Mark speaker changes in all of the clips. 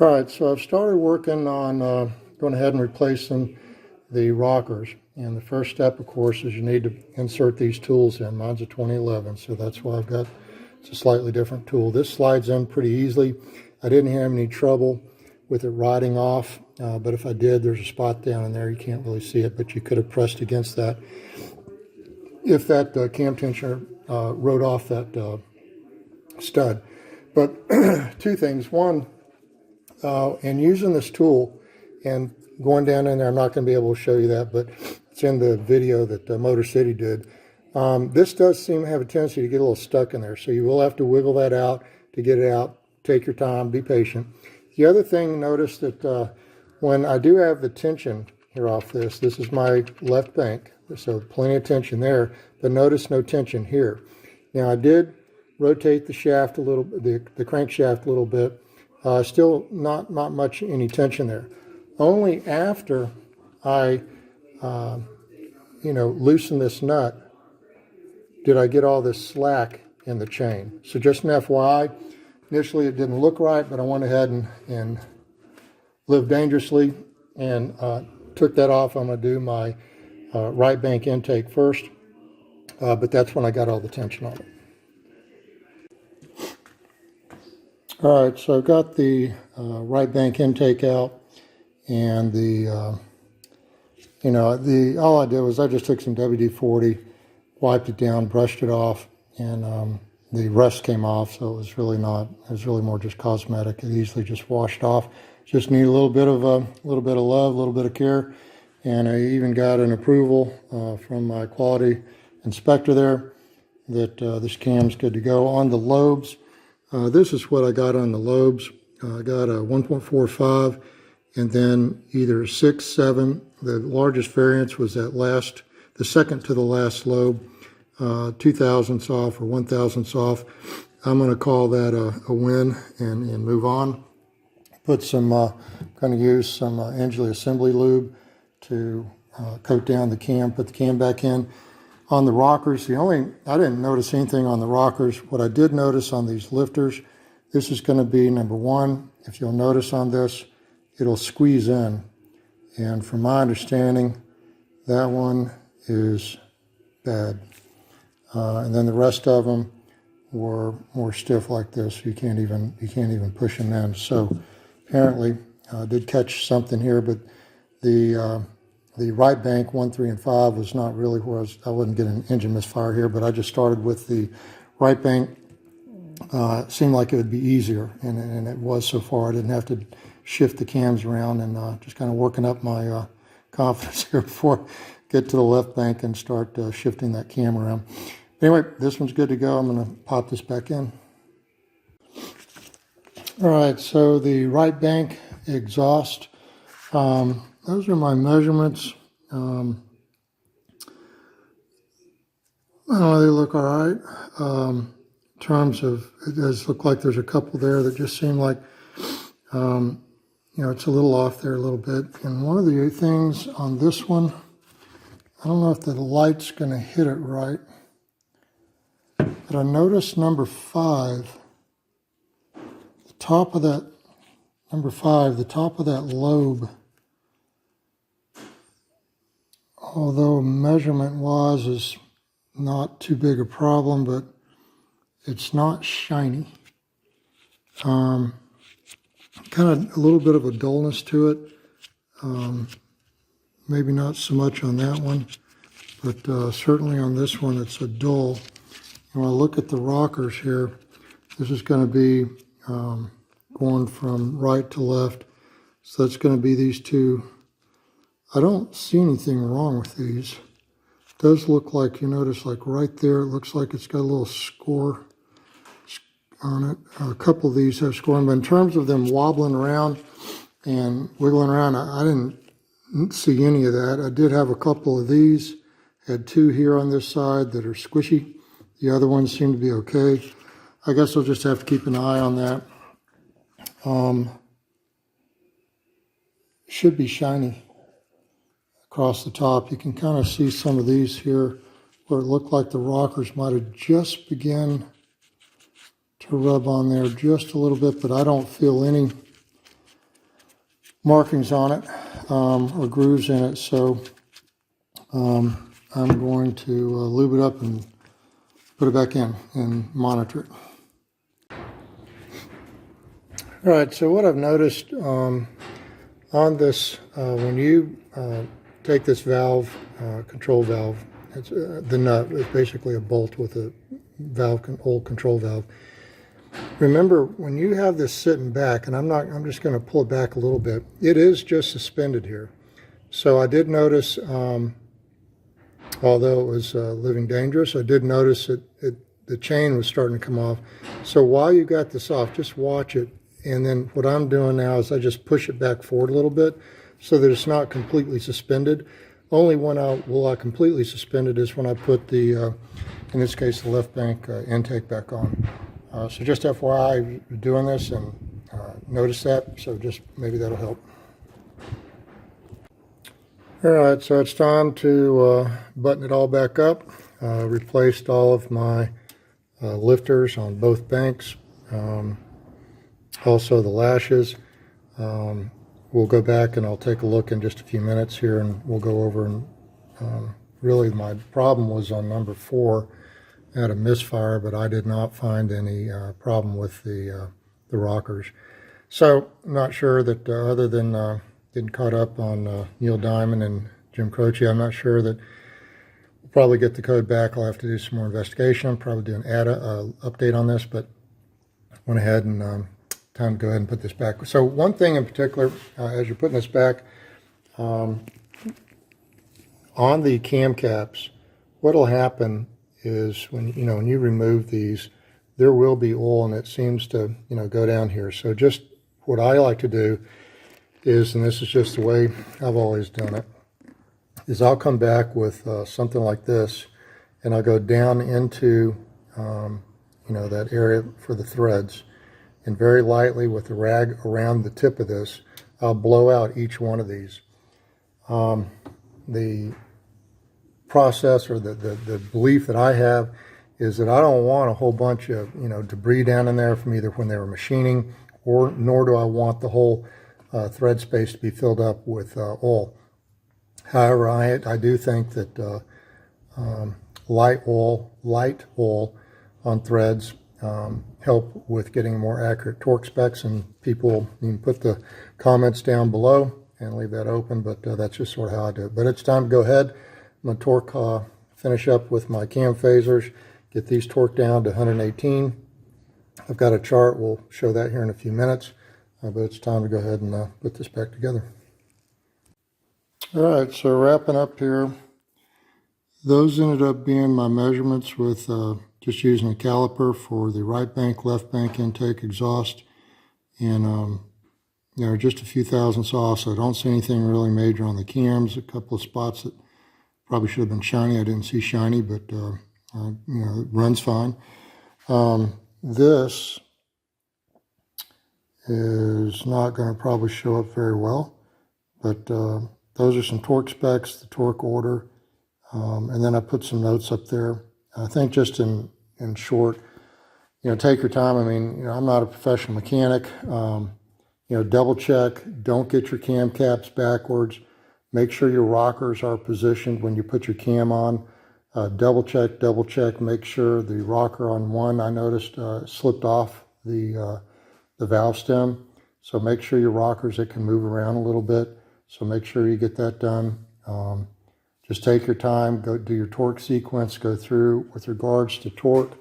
Speaker 1: All right, so I've started working on going ahead and replacing the rockers. And the first step, of course, is you need to insert these tools in. Mine's a 2011, so that's why I've got, it's a slightly different tool. This slides in pretty easily. I didn't have any trouble with it riding off, but if I did, there's a spot down in there. You can't really see it, but you could have pressed against that if that cam tensioner rode off that stud. But two things. One, and using this tool and going down in there, I'm not going to be able to show you that, but it's in the video that Motor City did. This does seem to have a tendency to get a little stuck in there, so you will have to wiggle that out to get it out. Take your time, be patient. The other thing, notice that when I do have the tension here off this is my left bank, so plenty of tension there, but notice no tension here. Now I did rotate the shaft a little, the crankshaft a little bit. Still not much any tension there. Only after I, loosen this nut did I get all this slack in the chain. So just an FYI, initially it didn't look right, but I went ahead and lived dangerously and took that off. I'm going to do my right bank intake first, but that's when I got all the tension on it. All right, so I've got the right bank intake out, and all I did was I just took some WD-40, wiped it down, brushed it off, and the rust came off, so it was really more just cosmetic. It easily just washed off. Just need a little bit of love, a little bit of care, and I even got an approval from my quality inspector there that this cam's good to go. On the lobes, this is what I got on the lobes. I got a 1.45 and then either 6, 7. The largest variance was the second to the last lobe, 2 thousandths off or 1 thousandths off. I'm going to call that a win and move on. Put some, going to use some Angela Assembly lube to coat down the cam, put the cam back in. On the rockers, I didn't notice anything on the rockers. What I did notice on these lifters, this is going to be number 1. If you'll notice on this, it'll squeeze in. And from my understanding, that one is bad. And then the rest of them were more stiff like this. You can't even push them in. So apparently, I did catch something here, but the right bank 1, 3, and 5 was not really where I wasn't getting engine misfire here, but I just started with the right bank. It seemed like it would be easier, and it was so far. I didn't have to shift the cams around, and just kind of working up my confidence here before I get to the left bank and start shifting that cam around. Anyway, this one's good to go. I'm going to pop this back in. All right, so the right bank exhaust. Those are my measurements. I don't know, they look all right. In terms of, it does look like there's a couple there that just seem like, it's a little off there a little bit. And one of the things on this one, I don't know if the light's going to hit it right, but I noticed number 5, the top of that lobe, although measurement-wise is not too big a problem, but it's not shiny. Kind of a little bit of a dullness to it. Maybe not so much on that one, but certainly on this one it's a dull. When I look at the rockers here, this is going to be going from right to left. So that's going to be these two. I don't see anything wrong with these. It does look like, you notice like right there, it looks like it's got a little score on it. A couple of these have scoring, but in terms of them wobbling around and wiggling around, I didn't see any of that. I did have a couple of these, had 2 here on this side that are squishy. The other ones seem to be okay. I guess I'll just have to keep an eye on that. Should be shiny across the top. You can kind of see some of these here where it looked like the rockers might have just begun to rub on there just a little bit, but I don't feel any markings on it, or grooves in it, so I'm going to lube it up and put it back in and monitor it. All right, so what I've noticed on this, when you take this valve, control valve, it's, the nut is basically a bolt with a valve, old control valve. Remember, when you have this sitting back, and I'm just going to pull it back a little bit, it is just suspended here. So I did notice, although it was living dangerous, I did notice that the chain was starting to come off. So while you got this off, just watch it. And then what I'm doing now is I just push it back forward a little bit so that it's not completely suspended. Only when I completely suspend it is when I put the, in this case, the left bank intake back on. So just FYI, you're doing this and notice that, so just maybe that'll help. All right, so it's time to button it all back up. Replaced all of my lifters on both banks. Also the lashes. We'll go back and I'll take a look in just a few minutes here, and we'll go over, and really my problem was on number 4. I had a misfire, but I did not find any problem with the rockers. So I'm not sure that other than getting caught up on Neil Diamond and Jim Croce, I'm not sure that we'll probably get the code back. I'll have to do some more investigation. I'll probably do an update on this, but went ahead and time to go ahead and put this back. So one thing in particular, as you're putting this back, on the cam caps, what'll happen is when you remove these, there will be oil, and it seems to go down here. So just what I like to do is, and this is just the way I've always done it, is I'll come back with something like this, and I'll go down into that area for the threads, and very lightly with the rag around the tip of this, I'll blow out each one of these. The process, or the belief that I have, is that I don't want a whole bunch of debris down in there from either when they were machining, nor do I want the whole thread space to be filled up with oil. However, I do think that light oil on threads help with getting more accurate torque specs, and people, you can put the comments down below and leave that open, but that's just sort of how I do it. But it's time to go ahead. I'm going to torque, finish up with my cam phasers, get these torqued down to 118. I've got a chart, we'll show that here in a few minutes, but it's time to go ahead and put this back together. All right, so wrapping up here, those ended up being my measurements with just using a caliper for the right bank, left bank intake, exhaust, and just a few thousandths off, so I don't see anything really major on the cams. A couple of spots that probably should have been shiny. I didn't see shiny, but it runs fine. This is not going to probably show up very well, but those are some torque specs, the torque order, and then I put some notes up there. I think just in short, take your time. I mean, I'm not a professional mechanic. Double check. Don't get your cam caps backwards. Make sure your rockers are positioned when you put your cam on. Double check. Make sure the rocker on one, I noticed, slipped off the valve stem. So make sure your rockers, it can move around a little bit. So make sure you get that done. Just take your time, go do your torque sequence, go through with regards to torque.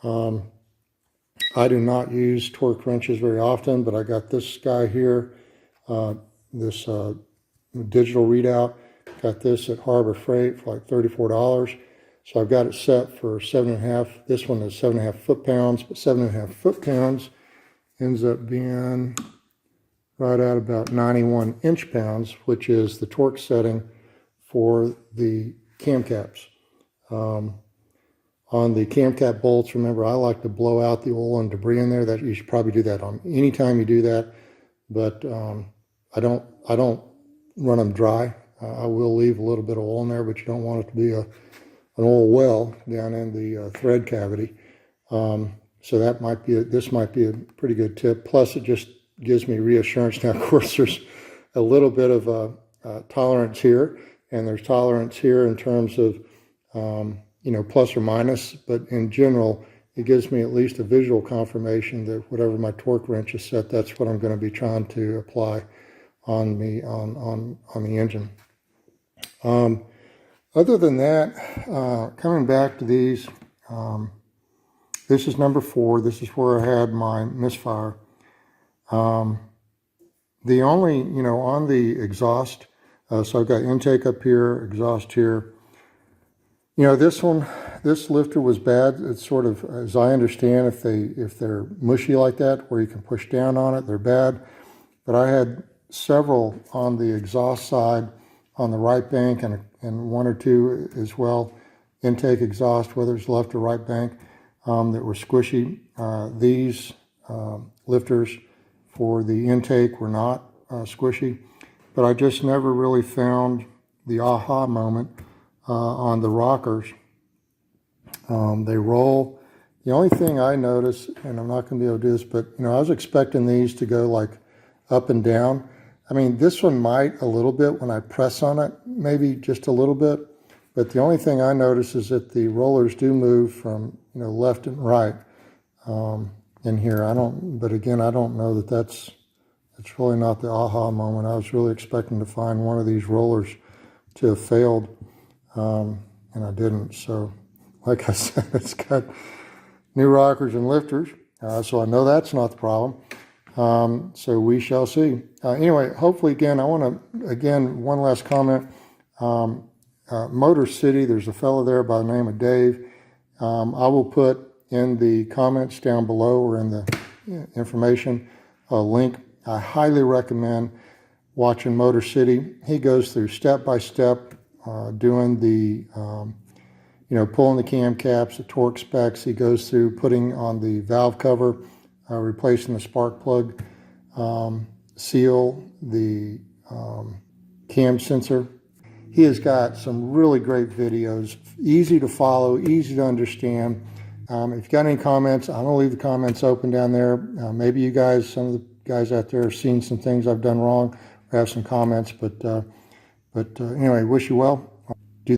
Speaker 1: I do not use torque wrenches very often, but I got this guy here, this digital readout. Got this at Harbor Freight for like $34. So I've got it set for 7.5. This one is 7.5 foot-pounds, but 7.5 foot-pounds ends up being right at about 91 inch-pounds, which is the torque setting for the cam caps. On the cam cap bolts, remember, I like to blow out the oil and debris in there. That you should probably do that on any time you do that, but I don't run them dry. I will leave a little bit of oil in there, but you don't want it to be an oil well down in the thread cavity. So this might be a pretty good tip. Plus, it just gives me reassurance. Now, of course, there's a little bit of a tolerance here, and there's tolerance here in terms of you know, plus or minus, but in general, it gives me at least a visual confirmation that whatever my torque wrench is set, that's what I'm going to be trying to apply on the engine. Other than that, coming back to these, this is number 4. This is where I had my misfire. The only, you know, on the exhaust, so I've got intake up here, exhaust here. You know, this one, this lifter was bad. It's sort of, as I understand, if they're mushy like that, where you can push down on it, they're bad. But I had several on the exhaust side, on the right bank, and 1 or 2 as well, intake exhaust, whether it's left or right bank, that were squishy. These lifters for the intake were not squishy, but I just never really found the aha moment on the rockers. They roll. The only thing I noticed, and I'm not going to be able to do this, but you know, I was expecting these to go like up and down. I mean, this one might a little bit when I press on it, maybe just a little bit. But the only thing I notice is that the rollers do move from, you know, left and right in here. But again, I don't know that it's really not the aha moment. I was really expecting to find one of these rollers to have failed, and I didn't. So, like I said, it's got new rockers and lifters, so I know that's not the problem. So we shall see. Anyway, hopefully, again, I want to, one last comment. Motor City, there's a fellow there by the name of Dave. I will put in the comments down below or in the information a link. I highly recommend watching Motor City. He goes through step by step, doing the, you know, pulling the cam caps, the torque specs. He goes through putting on the valve cover, replacing the spark plug seal, the cam sensor. He has got some really great videos, easy to follow, easy to understand. If you've got any comments, I'm going to leave the comments open down there. Maybe you guys, some of the guys out there, have seen some things I've done wrong or have some comments. But anyway, wish you well.